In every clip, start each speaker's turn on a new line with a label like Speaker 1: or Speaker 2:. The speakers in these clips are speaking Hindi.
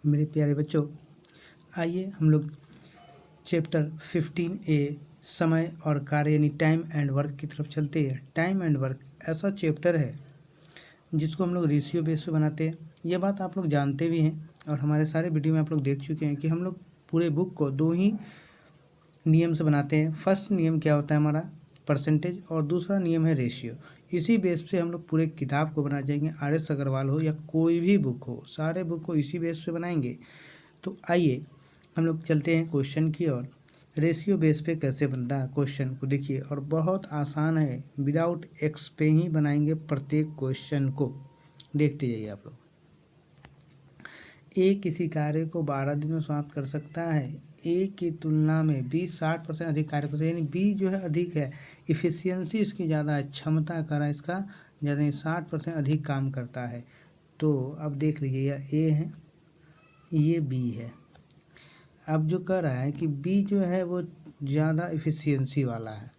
Speaker 1: मेरे प्यारे बच्चों, आइए हम लोग चैप्टर 15A समय और कार्य यानी टाइम एंड वर्क की तरफ चलते हैं। टाइम एंड वर्क ऐसा चैप्टर है जिसको हम लोग रेशियो बेस पे बनाते हैं। ये बात आप लोग जानते भी हैं और हमारे सारे वीडियो में आप लोग देख चुके हैं कि हम लोग पूरे बुक को दो ही नियम से बनाते हैं। फर्स्ट नियम क्या होता है हमारा, परसेंटेज, और दूसरा नियम है रेशियो। इसी बेस पे हम लोग पूरे किताब को बना जाएंगे। RS अग्रवाल हो या कोई भी बुक हो, सारे बुक को इसी बेस पे बनाएंगे। तो आइए हम लोग चलते हैं क्वेश्चन की ओर। रेशियो बेस पे कैसे बनता है क्वेश्चन को देखिए, और बहुत आसान है, विदाउट एक्स पे ही बनाएंगे प्रत्येक क्वेश्चन को। देखते जाइए आप लोग। ए किसी कार्य को 12 दिन में समाप्त कर सकता है। ए की तुलना में बी 60% अधिक कार्य करता है, यानी बी जो है अधिक है, इफ़िशियंसी इसकी ज़्यादा है, क्षमता करा इसका ज़्यादा 60% अधिक काम करता है। तो अब देख लीजिए, यह ए है, ये बी है। अब जो कह रहा है कि बी जो है वो ज़्यादा इफ़िशियंसी वाला है,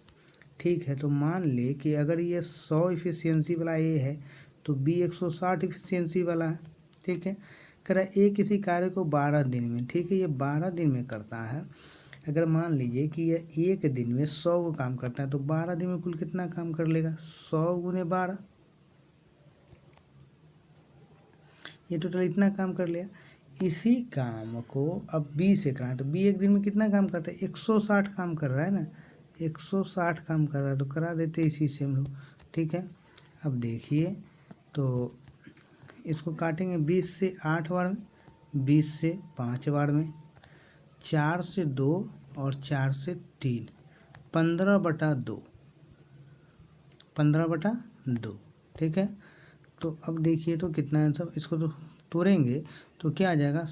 Speaker 1: ठीक है। तो मान ले कि अगर ये 100 इफ़िशियंसी वाला ए है तो बी 160 इफ़िशियंसी वाला है, ठीक है। कह रहा है ए किसी कार्य को 12 दिन में, ठीक है, ये 12 दिन में करता है। अगर मान लीजिए कि यह एक दिन में 100 को काम करता है तो 12 दिन में कुल कितना काम कर लेगा, 100 गुने 12, ये टोटल इतना काम कर लिया। इसी काम को अब बी से कराएं तो बी एक दिन में कितना काम करता है, 160 काम कर रहा है ना, 160 काम कर रहा है, तो करा देते इसी से हम लोग, ठीक है। अब देखिए, तो इसको काटेंगे 20 से 8 बार में, 20 से 5 बार में, 4 से 2 और 4 से 3, 15/2, 15/2, ठीक है। तो अब देखिए तो कितना आंसर, इसको तो तोड़ेंगे तो क्या आ जाएगा,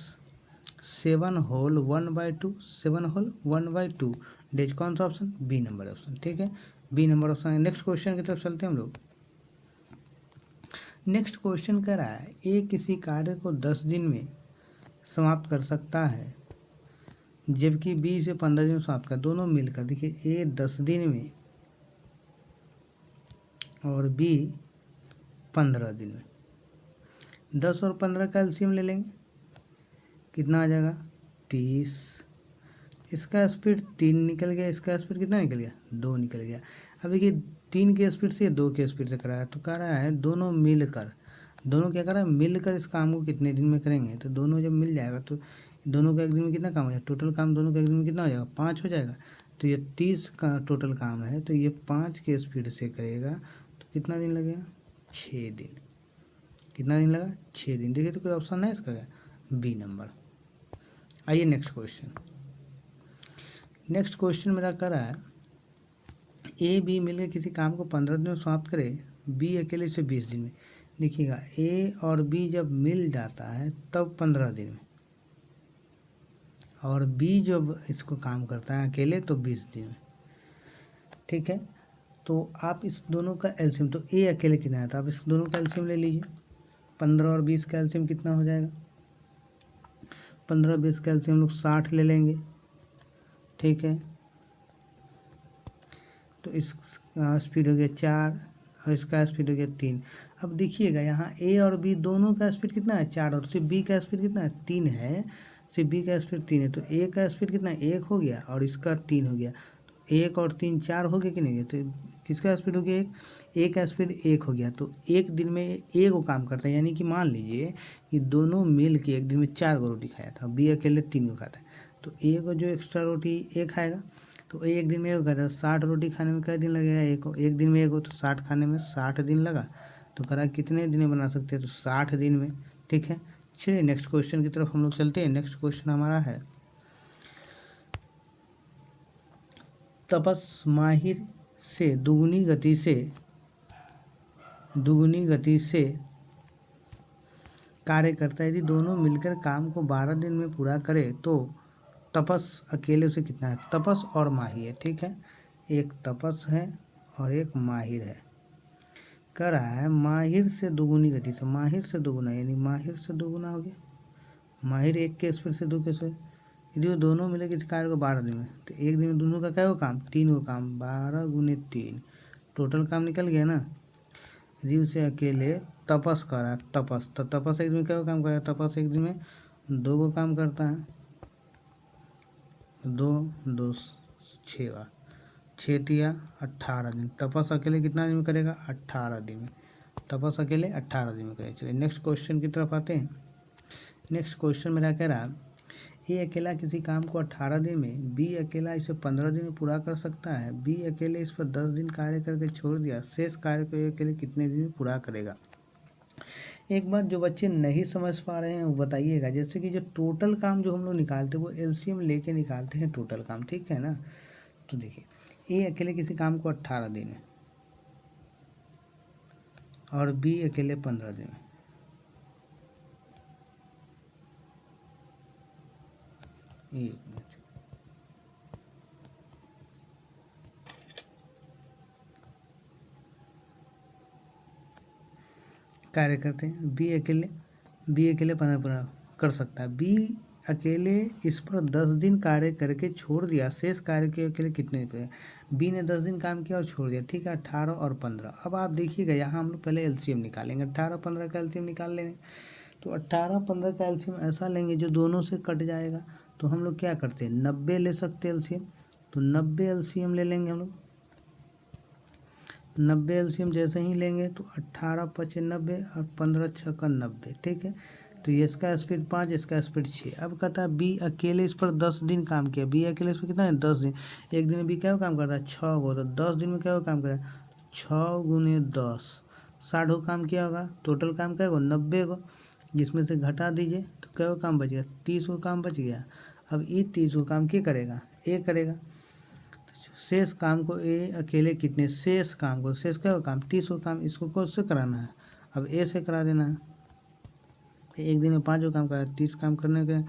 Speaker 1: 7 होल 1/2, 7 होल 1/2। डेज कौन सा ऑप्शन, बी नंबर ऑप्शन, ठीक है, बी नंबर ऑप्शन है। नेक्स्ट क्वेश्चन की तरफ चलते हैं हम लोग। नेक्स्ट क्वेश्चन कह रहा है ए किसी कार्य को 10 दिन में समाप्त कर सकता है, जबकि बी से 15 दिन में समाप्त कर, दोनों मिलकर। देखिए ए 10 दिन में और बी 15 दिन में, 10 और 15 का एलसीएम ले लेंगे, कितना आ जाएगा 30। इसका स्पीड 3 निकल गया, इसका स्पीड कितना निकल गया, 2 निकल गया। अब देखिए 3 के स्पीड से 2 के स्पीड से कराया, तो कह रहा है दोनों मिलकर, दोनों क्या कर रहा है, मिलकर इस काम को कितने दिन में करेंगे। तो दोनों जब मिल जाएगा तो दोनों का एक दिन में कितना काम हो जाएगा, टोटल काम दोनों का एक दिन में कितना हो जाएगा, 5 हो जाएगा। तो ये 30 का टोटल काम है, तो ये 5 के स्पीड से करेगा तो कितना दिन लगेगा, 6 दिन। कितना दिन लगा, 6 दिन। देखिए तो कोई ऑप्शन है इसका, बी नंबर। आइए नेक्स्ट क्वेश्चन। नेक्स्ट क्वेश्चन मेरा कर रहा है ए बी मिलकर किसी काम को 15 दिन में समाप्त करे, बी अकेले से 20 दिन में। देखिएगा ए और बी जब मिल जाता है तब 15 दिन में, और बी जब इसको काम करता है अकेले तो 20 दिन में, ठीक है। तो आप इस दोनों का एलसीएम, तो ए अकेले कितना है तो आप इस दोनों का एलसीएम ले लीजिए। 15 और 20 का एलसीएम कितना हो जाएगा, 15 20 का एलसीएम हम लोग 60 ले लेंगे, ठीक है। तो इस स्पीड हो गया 4 और इसका स्पीड हो गया 3। अब देखिएगा यहाँ ए और बी दोनों का स्पीड कितना है, 4, और सिर्फ बी का स्पीड कितना है, 3 है। सिर्फ बी का स्पीड 3 है, तो ए का स्पीड कितना है, 1 हो गया, और इसका 3 हो गया। तो 1 और 3 4 हो गया कि नहीं, तो किसका स्पीड हो गया, ए का स्पीड 1 हो गया। तो एक दिन में ए को काम करता है, यानी कि मान लीजिए कि दोनों मिल के एक दिन में 4 को रोटी खाया था, बी अकेले 3 को खाता है। तो ए को जो एक्स्ट्रा रोटी ए खाएगा, तो एक दिन में एक खाता है, 60 रोटी खाने में कितने दिन लगेगा, एक दिन में एक हो तो 60 खाने में 60 दिन लगा। तो करा कितने दिन में बना सकते हैं, तो 60 दिन में, ठीक है। चलिए नेक्स्ट क्वेश्चन की तरफ हम लोग चलते हैं। नेक्स्ट क्वेश्चन हमारा है, तपस माहिर से दुगुनी गति से कार्य करता है। यदि दोनों मिलकर काम को 12 दिन में पूरा करे तो तपस अकेले उसे कितना है, तपस और माहिर है, ठीक है। एक तपस है और एक माहिर है। कह रहा है माहिर से दुगुनी गति से, माहिर से दुगुना, यानी माहिर से दुगुना हो गया, माहिर 1 के स्पीड से 2 के स्पीड। यदि वो दोनों मिले किसी कार्य को 12 दिन में, तो एक दिन में दोनों का क्या हो काम, 3 हो काम, 12 गुने 3, टोटल काम निकल गया ना। यदि उसे अकेले तपस करा, तपस, तो तपस एक दिन में क्या काम करेगा, तपस एक दिन में 2 को काम करता है, 2 2 6 बार, 6 तिया 18 दिन। तपस अकेले कितना दिन में करेगा? 18 दिन में। तपस अकेले 18 दिन में करेगा। चलिए नेक्स्ट क्वेश्चन की तरफ आते हैं। नेक्स्ट क्वेश्चन मेरा कह रहा ए अकेला किसी काम को 18 दिन में, बी अकेला इसे 15 दिन में पूरा कर सकता है, बी अकेले इस पर 10 दिन कार्य करके छोड़ दिया, शेष कार्य को ए अकेले कितने दिन में पूरा करेगा? एक बात जो बच्चे नहीं समझ पा रहे हैं वो बताइएगा। जैसे कि जो टोटल काम जो हम लोग निकालते हैं वो एलसीएम लेके निकालते हैं टोटल काम, ठीक है ना। तो देखिए ए अकेले किसी काम को 18 दिन में और बी अकेले 15 दिन में। एक मिनट, कार्य करते हैं। बी अकेले 15 कर सकता है। बी अकेले इस पर 10 दिन कार्य करके छोड़ दिया, शेष कार्य के अकेले कितने पे? बी ने 10 दिन काम किया और छोड़ दिया, ठीक है, 18 और 15। अब आप देखिएगा यहाँ हम लोग पहले एलसीएम निकालेंगे, 18 15 का एलसीएम निकाल लेंगे। तो 18 15 का एलसीएम ऐसा लेंगे जो दोनों से कट जाएगा। तो हम लोग क्या करते हैं, 90 ले सकते हैं एलसीएम। तो 90 एलसीएम ले लेंगे हम लोग। 90 एलसीएम जैसे ही लेंगे तो 18 5 90 और 15 6 का 90, ठीक है। तो ये इसका स्पीड 5, इसका स्पीड 6। अब कहता है बी अकेले इस पर 10 दिन काम किया। बी अकेले इस पर कितना है? 10 दिन। एक दिन में बी क्या काम करता है? 6 गो। तो 10 दिन में क्या काम करे? 6 गुने 10 60 गो काम किया होगा। टोटल काम क्या होगा? 90 गो, जिसमें से घटा दीजिए तो क्या काम बच गया? 30 गो काम बच गया। अब ये 30 गो काम क्या करेगा? ए करेगा। शेष काम को ए अकेले कितने? शेष काम को, शेष क्या काम? 30 को काम, इसको कौन से कराना है? अब ए से करा देना है। एक दिन में 5 को काम करा, 30 काम करने के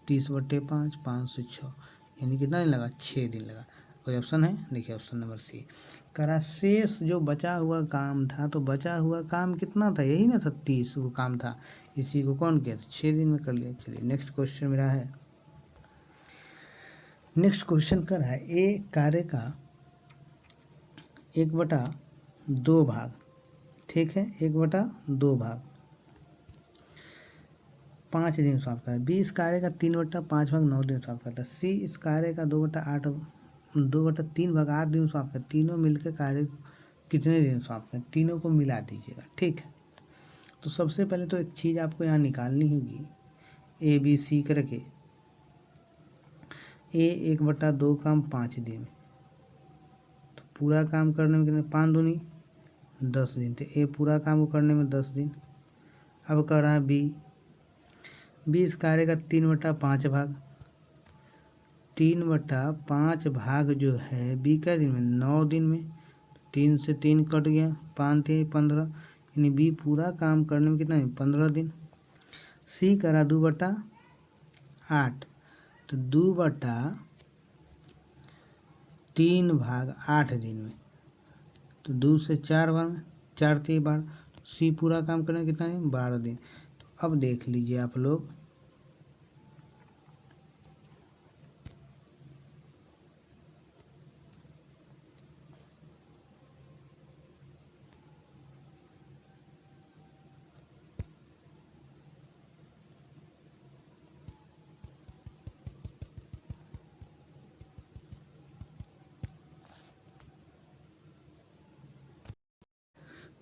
Speaker 1: 30/5, 5 से 6, यानी कितना दिन लगा? 6 दिन लगा। कोई ऑप्शन है? देखिए ऑप्शन नंबर सी करा। शेष जो बचा हुआ काम था, तो बचा हुआ काम कितना था? यही ना था, 30 वो काम था। इसी को कौन किया? 6 दिन में कर लिया। चलिए नेक्स्ट क्वेश्चन मेरा है। नेक्स्ट क्वेश्चन कर रहा है ए कार्य का 1/2 भाग, ठीक है, 1/2 भाग 5 दिन सॉल्व करता है। बी इस कार्य का 3/5 भाग 9 दिन सॉल्व करता है। सी इस कार्य का 2/3 भाग 8 दिन सॉल्व करता है। तीनों मिलकर कार्य कितने दिन सॉल्व करते हैं? तीनों को मिला दीजिएगा, ठीक है। तो सबसे पहले तो एक चीज़ आपको यहाँ निकालनी होगी, ए बी सी करके। ए 1/2 काम 5 दिन, तो पूरा काम करने में कितने? 5 दूनी 10 दिन। तो ए पूरा काम को करने में 10 दिन। अब कर रहा है बी इस कार्य का 3/5 भाग, 3/5 भाग जो है बी का दिन में 9 दिन में। 3 से 3 कट गया, 5 थे 15, यानी बी पूरा काम करने में कितना है? 15 दिन। सी करा 2/8, तो 2/3 भाग 8 दिन में, तो 2 से 4 बार में, 4 थे बार। सी पूरा काम करने में कितना है? 12 दिन। तो अब देख लीजिए आप लोग,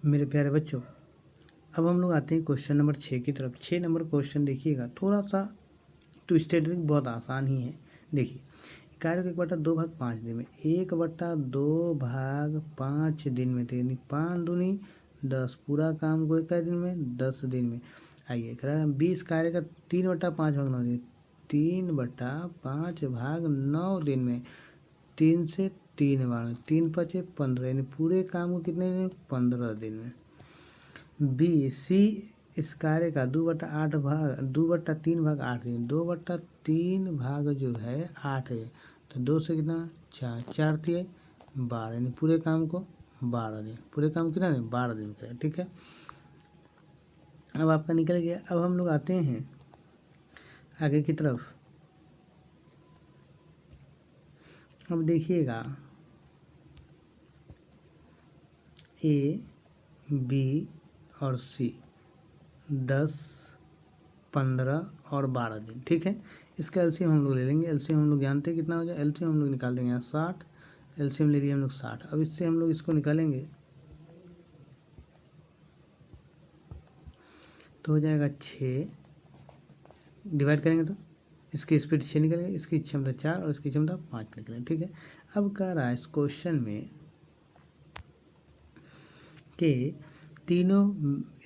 Speaker 1: मेरे प्यारे बच्चों, अब हम लोग आते हैं क्वेश्चन नंबर 6 की तरफ। 6 नंबर क्वेश्चन देखिएगा, थोड़ा सा ट्विस्टेड भी, बहुत आसान ही है। देखिए कार्य को 1/2 भाग 5 दिन में, 1/2 भाग 5 दिन में, तो यानी 5 दूनी 10, पूरा काम को 1 दिन में 10 दिन में। आइए करा 20 कार्य का 3/5 भाग 9 दिन, 3/5 भाग 9 दिन में, 3 से 3 बार में, 3 5 15, यानी पूरे काम को कितने दिन? 15 दिन में। बी सी इस कार्य का 2/3 भाग 8 दिन, 2/3 भाग जो है 8 है, तो 2 से कितना? 4, 4 थे 12, यानी पूरे काम को 12 दिन। पूरे काम कितना दिन? 12 दिन करें, ठीक है। अब आपका निकल गया। अब हम लोग आते हैं आगे की तरफ। अब देखिएगा ए बी और सी 10 15 और 12 दिन। ठीक है, इसका एलसीएम हम लोग ले लेंगे। एलसीएम हम लोग जानते हैं कितना हो जाए, एलसीएम हम लोग निकाल देंगे यहाँ 60, एलसीएम ले लिए हम लोग 60। अब इससे हम लोग इसको निकालेंगे तो हो जाएगा 6, डिवाइड करेंगे तो इसकी स्पीड 6 निकलेगी, इसकी क्षमता 4 और इसकी क्षमता 5 निकलेगी। ठीक है, अब कह रहा है इस क्वेश्चन में कि तीनों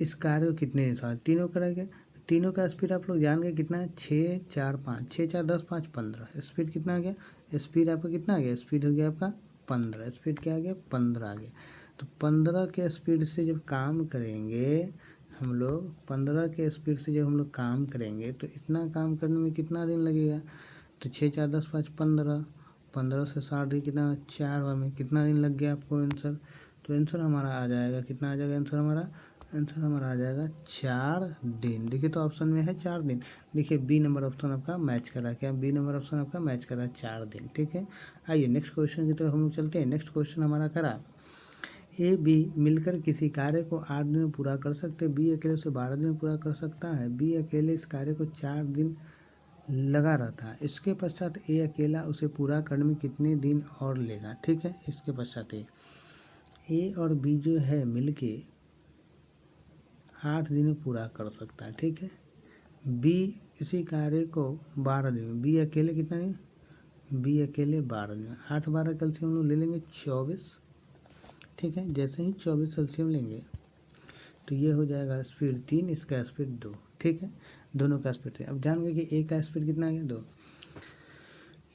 Speaker 1: इस कार्य को कितने तीनों करेंगे। तीनों का स्पीड आप लोग जान गए कितना है, 6 4 5, 6 4 10 5 15। स्पीड कितना आ गया, स्पीड आपका कितना आ गया, स्पीड हो गया आपका 15। स्पीड क्या आ गया, 15 आ गया। तो 15 के स्पीड से जब काम करेंगे हम लोग, 15 के स्पीड से जब हम लोग काम करेंगे तो इतना काम करने में कितना दिन लगेगा। तो 6 4 10 5 15, 15 से 60 दिन कितना, 4 बार में कितना दिन लग गया आपको आंसर। तो आंसर हमारा आ जाएगा कितना आ जाएगा, आंसर हमारा आ जाएगा 4 दिन। देखिए तो ऑप्शन में है 4 दिन। देखिए बी नंबर ऑप्शन आपका मैच करा, क्या बी नंबर ऑप्शन आपका मैच करा 4 दिन। ठीक है, आइए नेक्स्ट क्वेश्चन की तरफ हम लोग चलते हैं। नेक्स्ट क्वेश्चन हमारा करा, ए बी मिलकर किसी कार्य को 8 दिन में पूरा कर सकते हैं, बी अकेले उसे 12 दिन में पूरा कर सकता है, बी अकेले इस कार्य को 4 दिन लगा रहता है, इसके पश्चात ए अकेला उसे पूरा करने में कितने दिन और लेगा। ठीक है, इसके पश्चात ए और बी जो है मिलके 8 दिन में पूरा कर सकता है। ठीक है, बी इसी कार्य को 12 दिन में, बी अकेले कितना दिन, बी अकेले 12 दिन में, 8 12 कल से हम लोग ले लेंगे 24। ठीक है, जैसे ही 24 एलसीएम लेंगे तो ये हो जाएगा स्पीड 3, इसका स्पीड 2। ठीक है, दोनों का स्पीड 3। अब जान गए कि ए का स्पीड कितना आ गया, 2।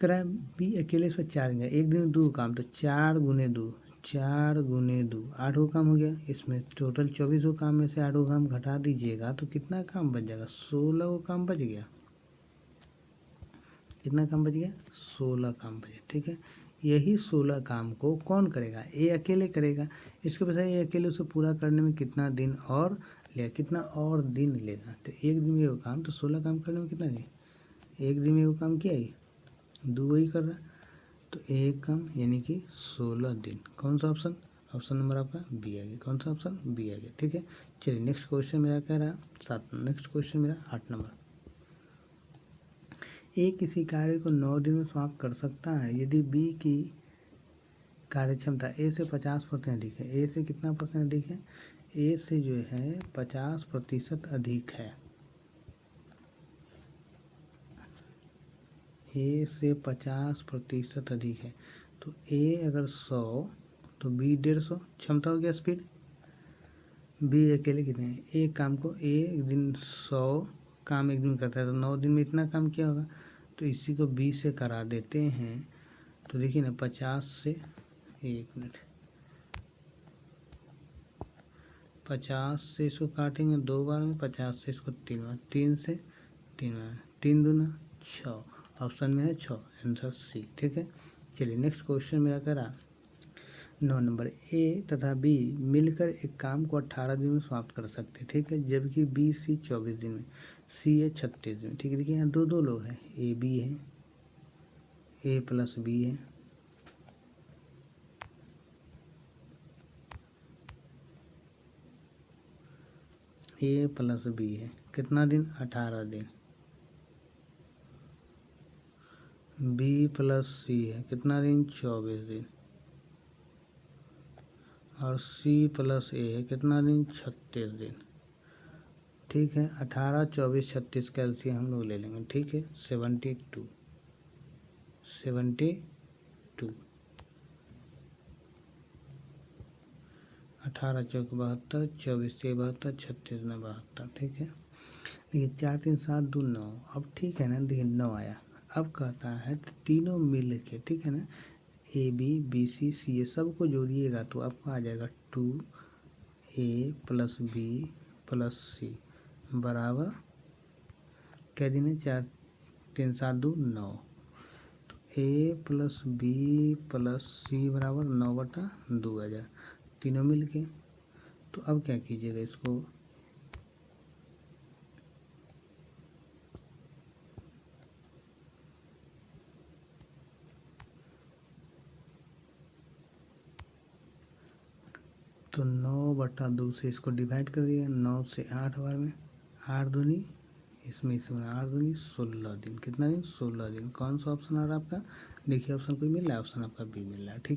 Speaker 1: करा बी अकेले इस पर 4 दिन, एक दिन में 2 काम, तो 4 गुने 2, 4 गुने 2 8 को काम हो गया। इसमें टोटल 24 को काम में से 8 को काम घटा दीजिएगा तो कितना काम बच जाएगा, 16 को काम बच गया। कितना काम बच गया, 16 काम बच गया। ठीक है, यही 16 काम को कौन करेगा, ए अकेले करेगा। इसके पता ए अकेले उसे पूरा करने में कितना दिन और लेगा, कितना और दिन लेगा। तो एक दिन में वो काम, तो 16 काम करने में कितना दिन, एक दिन में वो काम किया ही, 2 ही कर रहा, तो एक काम यानी कि 16 दिन। कौन सा ऑप्शन, ऑप्शन नंबर आपका बी आ गया। कौन सा ऑप्शन, बी आ गया। ठीक है, चलिए नेक्स्ट क्वेश्चन मेरा कह रहा 7, नेक्स्ट क्वेश्चन मेरा 8 नंबर। ए किसी कार्य को 9 दिन में समाप्त कर सकता है यदि बी की कार्य क्षमता ए से 50% अधिक है। ए से कितना परसेंट अधिक है, ए से जो है 50% अधिक है। ए से 50% अधिक है, तो ए अगर 100 तो बी 150। क्षमता हो गया स्पीड, बी अकेले कितने हैं, एक काम को एक दिन 100 काम एक दिन में करता है, तो 9 दिन में इतना काम किया होगा। तो इसी को बी से करा देते हैं। तो देखिए ना 50 से, एक मिनट, 50 से इसको काटेंगे 2 बार में, 50 से इसको 3 बार, 3 से 3 बार, 3 दूना 6, ऑप्शन में है 6, आंसर सी। ठीक है, चलिए नेक्स्ट क्वेश्चन मेरा करा 9 नंबर। ए तथा बी मिलकर एक काम को 18 दिन में समाप्त कर सकते हैं। ठीक है, जबकि बी सी 24 दिन में, सी है 36 दिन में। ठीक है, देखिए यहाँ दो लोग हैं, ए बी है, ए प्लस बी है, ए प्लस बी है, कितना दिन, 18 दिन। बी प्लस सी है, कितना दिन, 24 दिन। और सी प्लस ए है, कितना दिन, 36 दिन। ठीक है, 18 24 36 का एलसीएम हम लोग ले लेंगे। ठीक है, 72, 18 चौक 72, 24 से 72, 36 में 72। ठीक है, देखिए 4 3 7 2 9। अब ठीक है ना, देखिए 9 आया। अब कहता है तीनों मिल के, ठीक है ना, ए बी बी सी सी ए सबको जोड़िएगा तो आपको आ जाएगा 2 ए प्लस बी प्लस सी बराबर क्या दिन है, 4 3 7 2 9। तो ए प्लस बी प्लस सी बराबर 9/2 आ जाए, तीनों मिल के। तो अब क्या कीजिएगा, इसको तो 9/2 से इसको डिवाइड कर दिया, 9 से 8 बार में, 8 दूनी इसमें इसे 8 दूनी 16 दिन। कितना दिन? 16 दिन। कौन सा ऑप्शन आ रहा है आपका? देखिए ऑप्शन कोई मिल रहा है, ऑप्शन आपका बी मिल रहा है। ठीक।